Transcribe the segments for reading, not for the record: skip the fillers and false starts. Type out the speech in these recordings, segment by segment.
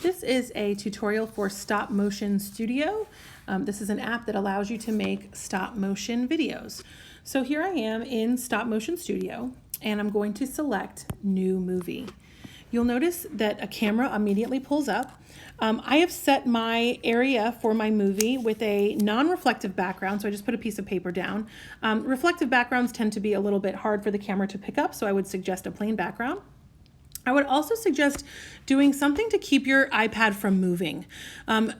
This is a tutorial for Stop Motion Studio. This is an app that allows you to make stop motion videos. So here I am in Stop Motion Studio, and I'm going to select New Movie. You'll notice that a camera immediately pulls up. I have set my area for my movie with a non-reflective background, so I just put a piece of paper down. Reflective backgrounds tend to be a little bit hard for the camera to pick up, so I would suggest a plain background. I would also suggest doing something to keep your iPad from moving.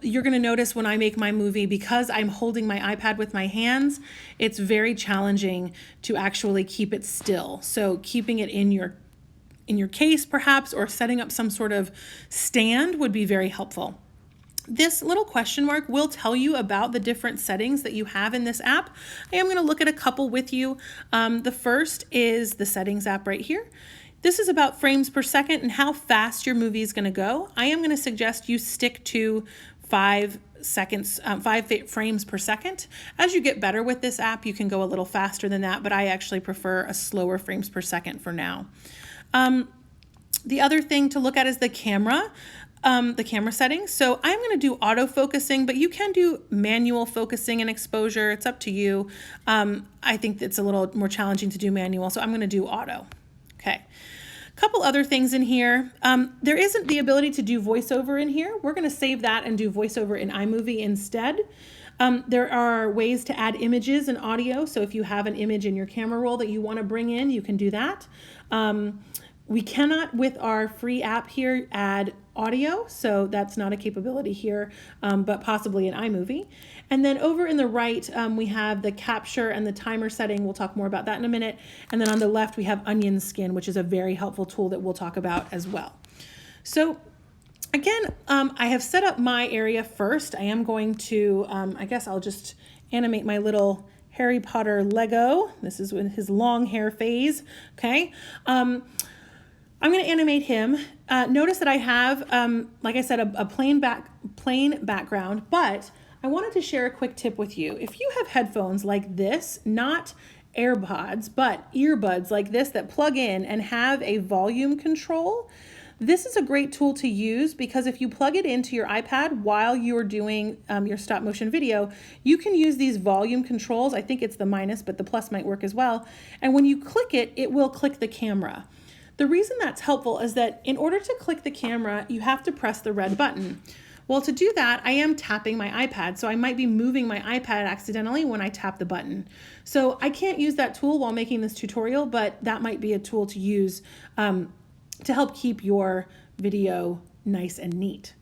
You're going to notice when I make my movie, because I'm holding my iPad with my hands, it's very challenging to actually keep it still. So keeping it in your case perhaps, or setting up some sort of stand would be very helpful. This little question mark will tell you about the different settings that you have in this app. I am going to look at a couple with you. The first is the settings app right here. This is about frames per second and how fast your movie is going to go. I am going to suggest you stick to 5 frames per second. As you get better with this app, you can go a little faster than that, but I actually prefer a slower frames per second for now. The other thing to look at is the camera settings. So I'm going to do auto focusing, but you can do manual focusing and exposure. It's up to you. I think it's a little more challenging to do manual, so I'm going to do auto. Okay. A couple other things in here. There isn't the ability to do voiceover in here. We're going to save that and do voiceover in iMovie instead. There are ways to add images and audio. So if you have an image in your camera roll that you want to bring in, you can do that. We cannot, with our free app here, add audio, so that's not a capability here, but possibly in iMovie. And then over in the right, we have the capture and the timer setting. We'll talk more about that in a minute. And then on the left, we have onion skin, which is a very helpful tool that we'll talk about as well. So again, I have set up my area first. I am going to, I guess I'll just animate my little Harry Potter Lego. This is with his long hair phase, okay? I'm going to animate him. Notice that I have, like I said, a plain background, but I wanted to share a quick tip with you. If you have headphones like this, not AirPods, but earbuds like this that plug in and have a volume control, this is a great tool to use, because if you plug it into your iPad while you're doing your stop motion video, you can use these volume controls. I think it's the minus, but the plus might work as well. And when you click it, it will click the camera. The reason that's helpful is that in order to click the camera, you have to press the red button. Well, to do that, I am tapping my iPad, so I might be moving my iPad accidentally when I tap the button. So I can't use that tool while making this tutorial, but that might be a tool to use to help keep your video nice and neat.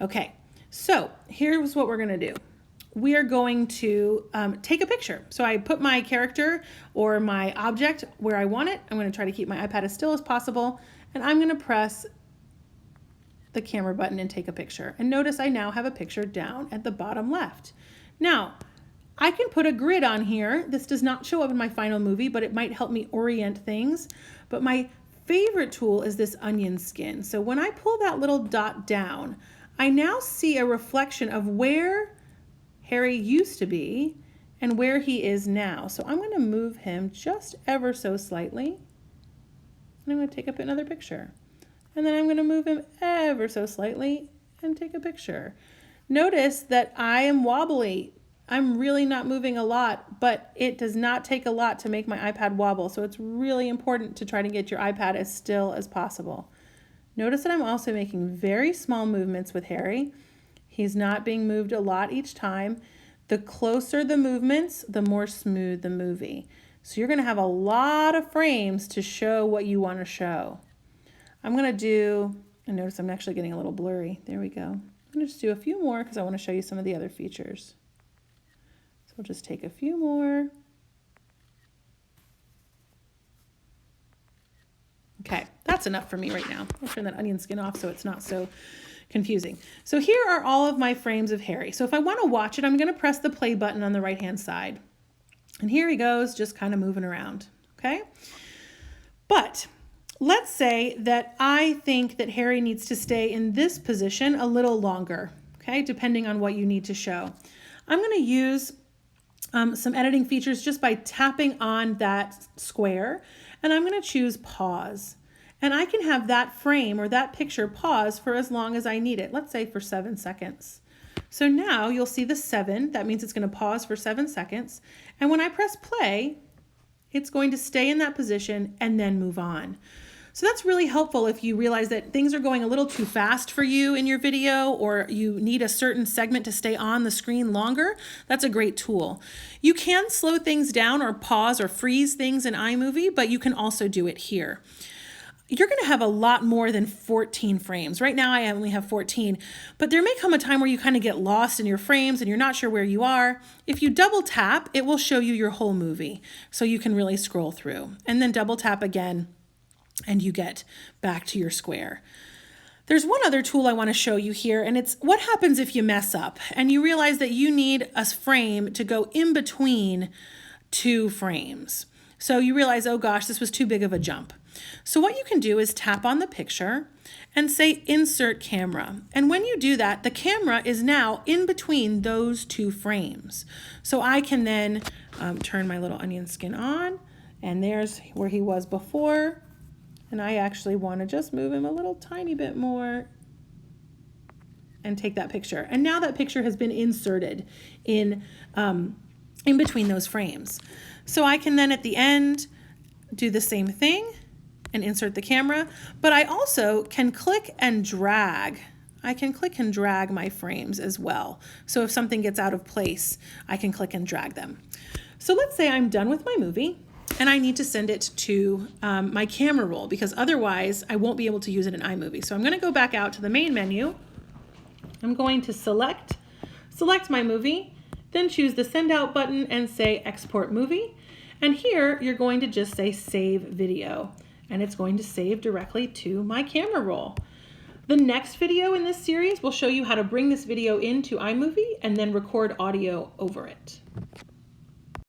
Okay, so here's what we're gonna do. We are going to take a picture. So I put my character or my object where I want it. I'm going to try to keep my iPad as still as possible, and I'm going to press the camera button and take a picture. And notice I now have a picture down at the bottom left. Now, I can put a grid on here. This does not show up in my final movie, but it might help me orient things. But my favorite tool is this onion skin. So when I pull that little dot down, I now see a reflection of where Harry used to be and where he is now. So I'm going to move him just ever so slightly. And I'm going to take up another picture. And then I'm going to move him ever so slightly and take a picture. Notice that I am wobbly. I'm really not moving a lot, but it does not take a lot to make my iPad wobble. So it's really important to try to get your iPad as still as possible. Notice that I'm also making very small movements with Harry. He's not being moved a lot each time. The closer the movements, the more smooth the movie. So you're going to have a lot of frames to show what you want to show. I'm going to do, and notice I'm actually getting a little blurry. There we go. I'm going to just do a few more because I want to show you some of the other features. So we'll just take a few more. Okay, that's enough for me right now. I'll turn that onion skin off so it's not so confusing. So here are all of my frames of Harry. So if I want to watch it, I'm going to press the play button on the right-hand side. And here he goes, just kind of moving around, okay? But let's say that I think that Harry needs to stay in this position a little longer, okay, depending on what you need to show. I'm going to use some editing features just by tapping on that square, and I'm going to choose pause. And I can have that frame or that picture pause for as long as I need it. Let's say for 7 seconds. So now you'll see the 7. That means it's going to pause for 7 seconds. And when I press play, it's going to stay in that position and then move on. So that's really helpful if you realize that things are going a little too fast for you in your video, or you need a certain segment to stay on the screen longer. That's a great tool. You can slow things down or pause or freeze things in iMovie, but you can also do it here. You're going to have a lot more than 14 frames. Right now I only have 14, but there may come a time where you kind of get lost in your frames and you're not sure where you are. If you double tap, it will show you your whole movie, so you can really scroll through. And then double tap again, and you get back to your square. There's one other tool I want to show you here, and it's what happens if you mess up and you realize that you need a frame to go in between 2 frames. So you realize, oh gosh, this was too big of a jump. So what you can do is tap on the picture and say insert camera. And when you do that, the camera is now in between those 2 frames. So I can then turn my little onion skin on, and there's where he was before. And I actually want to just move him a little tiny bit more and take that picture. And now that picture has been inserted in between those frames. So I can then at the end do the same thing and insert the camera, but I also can click and drag. I can click and drag my frames as well. So if something gets out of place, I can click and drag them. So let's say I'm done with my movie and I need to send it to my camera roll, because otherwise I won't be able to use it in iMovie. So I'm going to go back out to the main menu. I'm going to select my movie, then choose the send out button and say export movie. And here you're going to just say save video, and it's going to save directly to my camera roll. The next video in this series will show you how to bring this video into iMovie and then record audio over it.